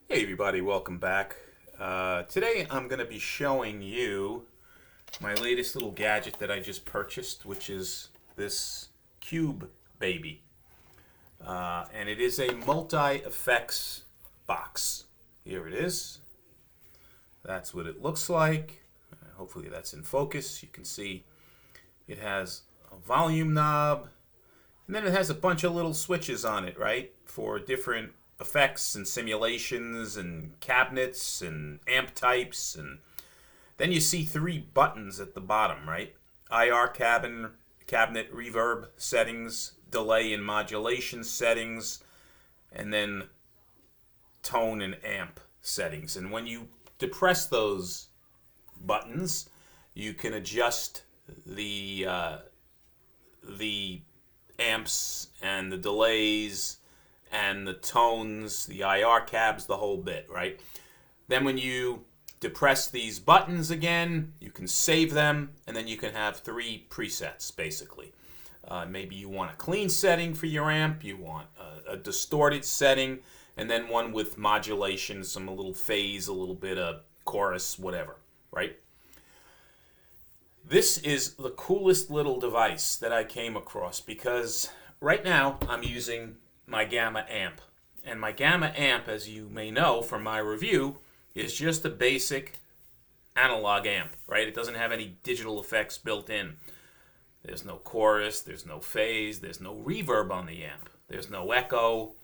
Hey everybody, welcome back. Today I'm going to be showing you my latest little gadget that I just purchased, which is this Cube Baby. And it is a multi-effects box. Here it is. That's what it looks like. Hopefully that's in focus. You can see it has a volume knob, and then it has a bunch of little switches on it, right? For different effects and simulations and cabinets and amp types. And then you see three buttons at the bottom, right? IR cabinet reverb settings, delay and modulation settings, and then tone and amp settings. And when you depress those buttons, you can adjust the amps and the delays and the tones, the IR cabs, the whole bit, right? Then when you depress these buttons again, you can save them, and then you can have three presets, basically. Maybe you want a clean setting for your amp, you want a distorted setting, and then one with modulation, some a little phase, a little bit of chorus, whatever, right? This is the coolest little device that I came across because right now I'm using my Gamma amp. And my Gamma amp, as you may know from my review, is just a basic analog amp, right? It doesn't have any digital effects built in. There's no chorus, there's no phase, there's no reverb on the amp, there's no echo.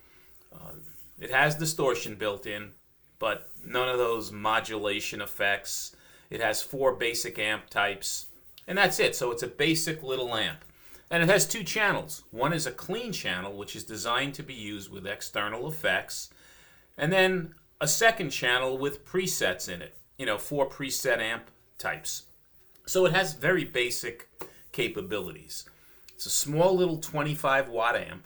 It has distortion built in, but none of those modulation effects. It has four basic amp types, and that's it. So it's a basic little amp. And it has two channels. One is a clean channel, which is designed to be used with external effects. And then a second channel with presets in it. Four preset amp types. So it has very basic capabilities. It's a small little 25 watt amp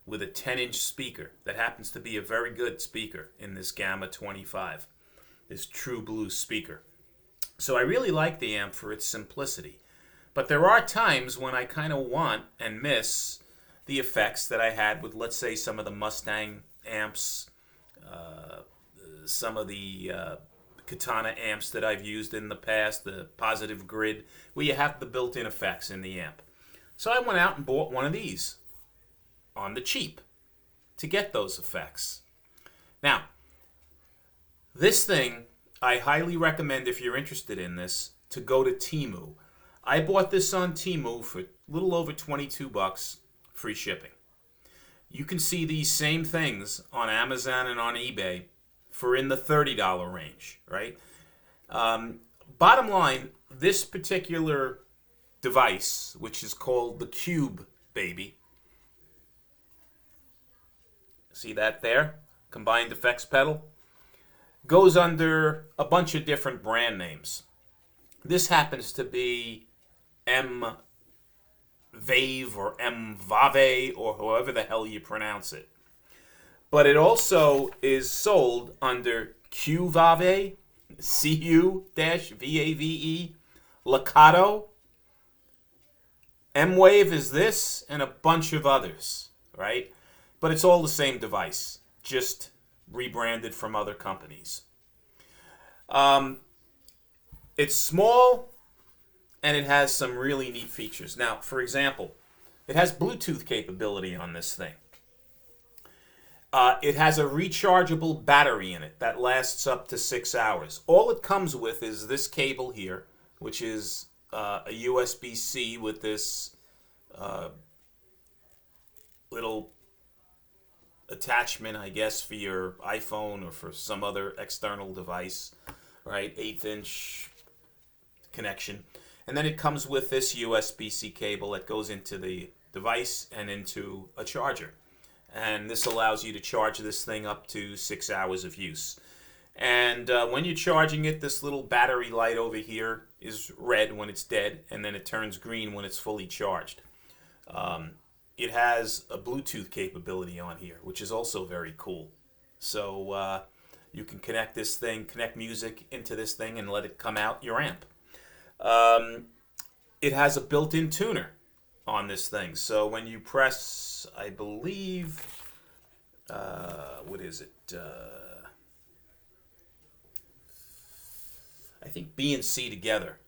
with a 10-inch speaker that happens to be a very good speaker in this Gamma 25, this True Blue speaker. So I really like the amp for its simplicity. But there are times when I kind of want and miss the effects that I had with, let's say, some of the Mustang amps, some of the Katana amps that I've used in the past, the Positive Grid, where you have the built-in effects in the amp. So I went out and bought one of these on the cheap to get those effects. Now, this thing, I highly recommend if you're interested in this, to go to Temu. I bought this on Temu for a little over 22 bucks, free shipping. You can see these same things on Amazon and on eBay for in the $30 range, right? Bottom line, this particular device, which is called the Cube Baby, see that there? Combined effects pedal, goes under a bunch of different brand names. This happens to be M-Vave or M-Vave or however the hell you pronounce it. But it also is sold under Q-Vave, C-U-V-A-V-E, Lakato, M-Wave is this, and a bunch of others, right? But it's all the same device, just rebranded from other companies. It's small, and it has some really neat features. Now, for example, it has Bluetooth capability on this thing. It has a rechargeable battery in it that lasts up to 6 hours. All it comes with is this cable here, which is a USB-C with this little attachment, I guess, for your iPhone or for some other external device, right? 1/8-inch connection. And then it comes with this USB-C cable that goes into the device and into a charger. And this allows you to charge this thing up to 6 hours of use. And when you're charging it, this little battery light over here is red when it's dead, and then it turns green when it's fully charged. It has a Bluetooth capability on here, which is also very cool. So you can connect music into this thing and let it come out your amp. It has a built-in tuner on this thing. So when you press, I believe, what is it? think B and C together,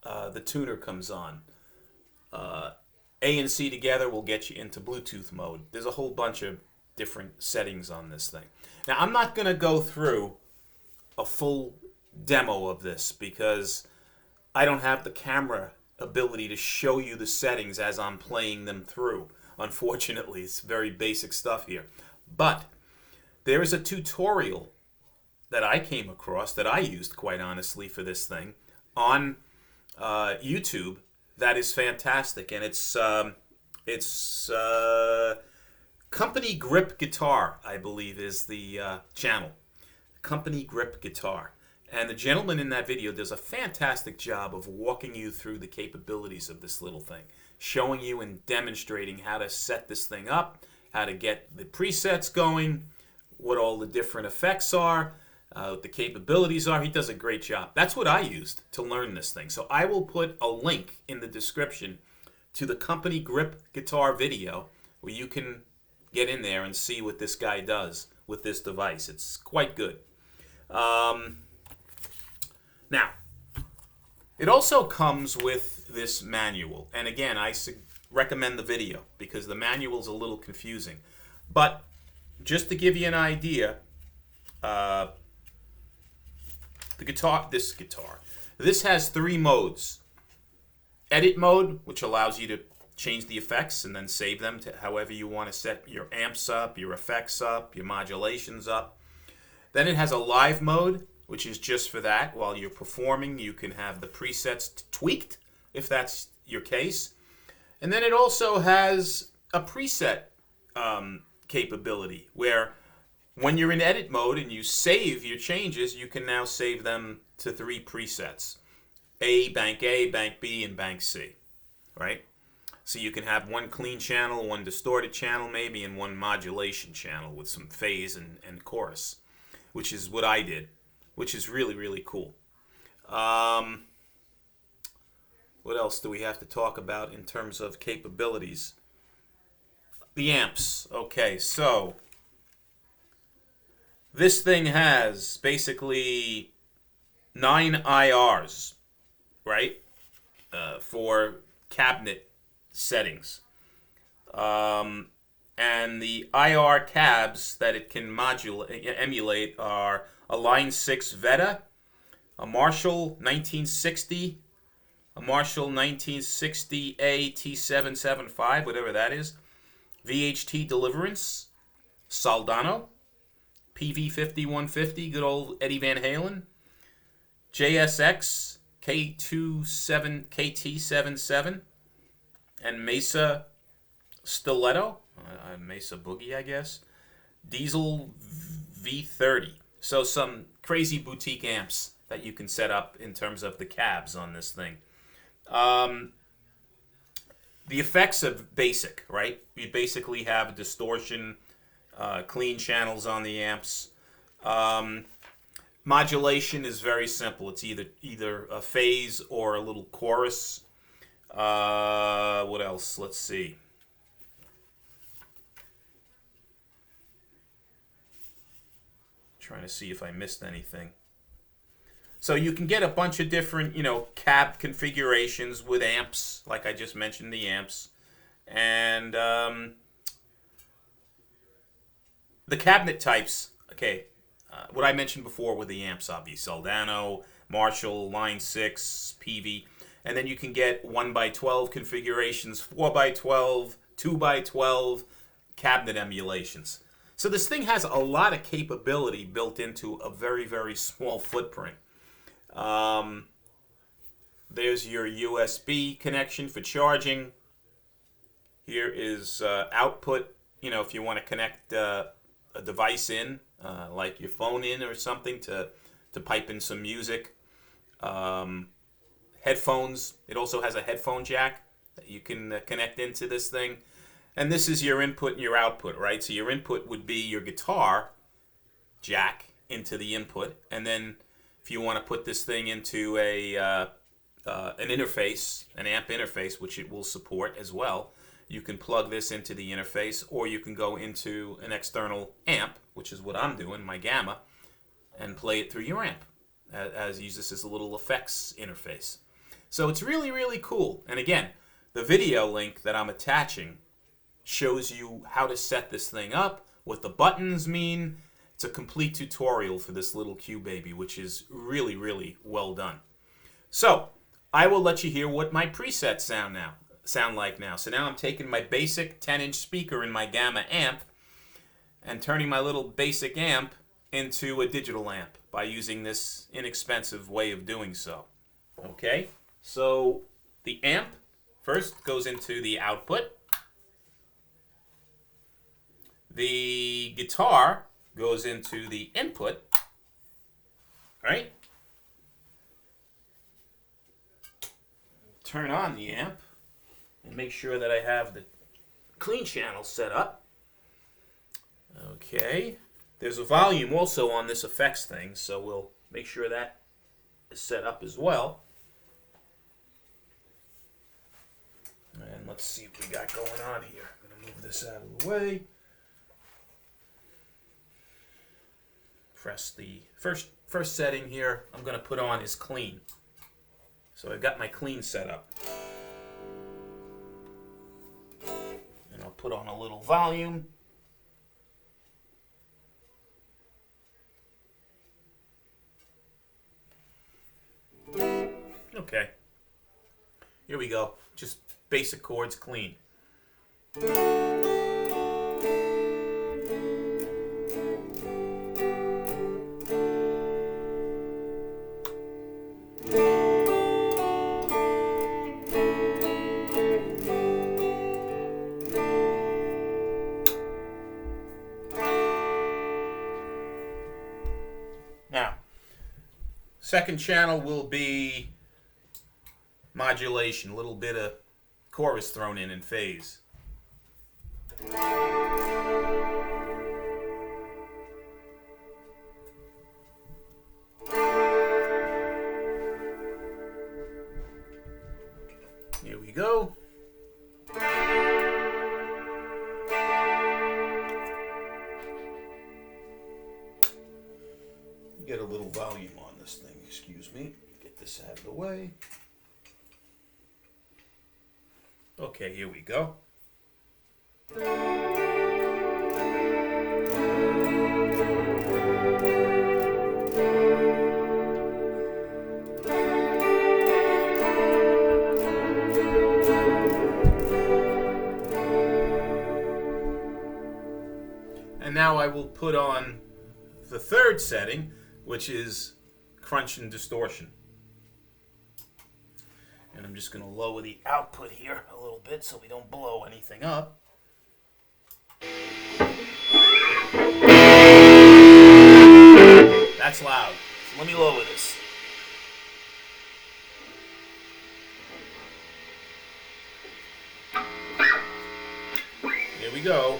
the tuner comes on. A and C together will get you into Bluetooth mode. There's a whole bunch of different settings on this thing. Now, I'm not going to go through a full demo of this because I don't have the camera ability to show you the settings as I'm playing them through. Unfortunately, it's very basic stuff here. But there is a tutorial that I came across that I used, quite honestly, for this thing on YouTube that is fantastic, and it's Company Grip Guitar, I believe, is the channel. Company Grip Guitar. And the gentleman in that video does a fantastic job of walking you through the capabilities of this little thing, showing you and demonstrating how to set this thing up, how to get the presets going, what all the different effects are, what the capabilities are. He does a great job. That's what I used to learn this thing. So I will put a link in the description to the Company Grip Guitar video where you can get in there and see what this guy does with this device. It's quite good. Now, it also comes with this manual. And again, I recommend the video because the manual's a little confusing. But just to give you an idea, this has 3 modes. Edit mode, which allows you to change the effects and then save them to however you want to set your amps up, your effects up, your modulations up. Then it has a live mode, which is just for that. While you're performing, you can have the presets tweaked, if that's your case. And then it also has a preset capability, where when you're in edit mode and you save your changes, you can now save them to 3 presets. Bank A, Bank B, and Bank C, right? So you can have one clean channel, one distorted channel maybe, and one modulation channel with some phase and chorus, which is what I did, which is really, really cool. What else do we have to talk about in terms of capabilities? The amps. Okay, so this thing has basically 9 IRs, right, for cabinet settings. And the IR cabs that it can emulate are a Line 6 Veta, a Marshall 1960, a Marshall 1960A T775, whatever that is, VHT Deliverance, Soldano, PV5150, good old Eddie Van Halen, JSX KT77, and Mesa Stiletto, Mesa Boogie, I guess, Diesel V30. So some crazy boutique amps that you can set up in terms of the cabs on this thing. The effects are basic, right? You basically have distortion, clean channels on the amps. Modulation is very simple. It's either a phase or a little chorus. What else? Let's see. Trying to see if I missed anything. So you can get a bunch of different, cab configurations with amps, like I just mentioned, the amps. And the cabinet types, okay, what I mentioned before with the amps, obviously, Soldano, Marshall, Line 6, PV. And then you can get 1x12 configurations, 4x12, 2x12 cabinet emulations. So this thing has a lot of capability built into a very, very small footprint. There's your USB connection for charging. Here is output, if you want to connect a device in, like your phone in or something to pipe in some music. Headphones. It also has a headphone jack that you can connect into this thing. And this is your input and your output, right? So your input would be your guitar jack into the input. And then if you want to put this thing into an interface, an amp interface, which it will support as well, you can plug this into the interface, or you can go into an external amp, which is what I'm doing, my Gamma, and play it through your amp. as use this as a little effects interface. So it's really, really cool. And again, the video link that I'm attaching shows you how to set this thing up, what the buttons mean. It's a complete tutorial for this little Q baby, which is really, really well done. So I will let you hear what my presets sound like now. So now I'm taking my basic 10-inch speaker in my Gamma amp and turning my little basic amp into a digital amp by using this inexpensive way of doing so. Okay, so the amp first goes into the output. The guitar goes into the input. All right. Turn on the amp and make sure that I have the clean channel set up. Okay. There's a volume also on this effects thing, so we'll make sure that is set up as well. And let's see what we got going on here. I'm going to move this out of the way. Press the first setting here I'm going to put on is clean. So I've got my clean set up. And I'll put on a little volume. Okay. Here we go. Just basic chords clean. Now, second channel will be modulation, a little bit of chorus thrown in phase. Here we go. Get a little volume on this thing, excuse me. Get this out of the way. Okay, here we go. And now I will put on the third setting, which is crunch and distortion. And I'm just going to lower the output here a little bit so we don't blow anything up. That's loud. So let me lower this. Here we go.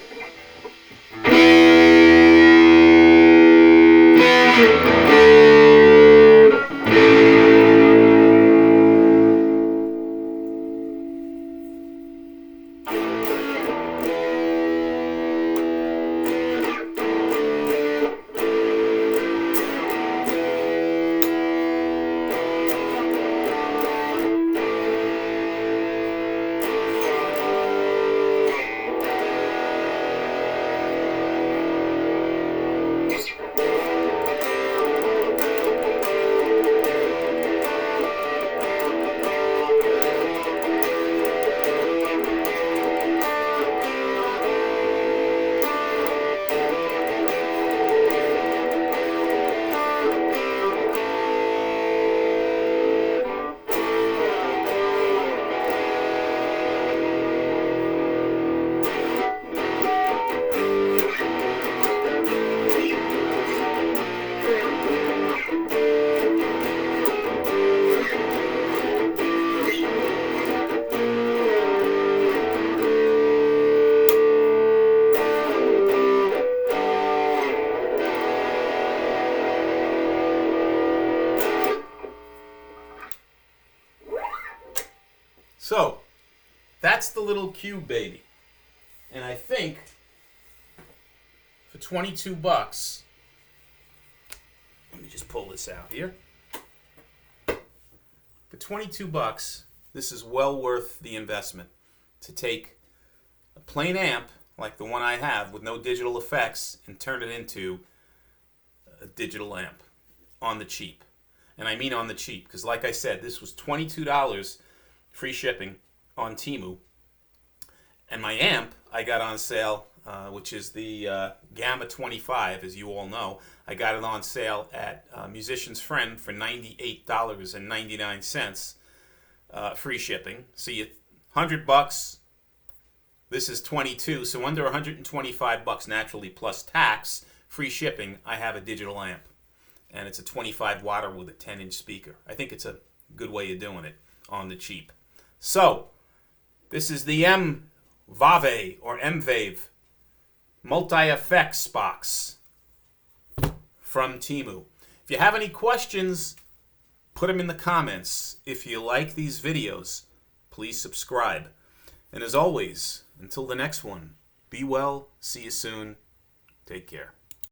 So, that's the little cube baby. And I think for $22, let me just pull this out here. For 22 bucks, this is well worth the investment to take a plain amp like the one I have with no digital effects and turn it into a digital amp on the cheap. And I mean on the cheap, because like I said, this was $22 free shipping on Temu. And my amp I got on sale, which is the Gamma 25, as you all know. I got it on sale at Musician's Friend for $98.99 free shipping. So you $100. This is 22, so under 125 bucks naturally plus tax, free shipping. I have a digital amp, and it's a 25 watter with a 10-inch speaker. I think it's a good way of doing it on the cheap. So this is the M-Vave or M-Vave multi-effects box from Temu. If you have any questions, put them in the comments. If you like these videos, please subscribe. And as always, until the next one, be well, see you soon, take care.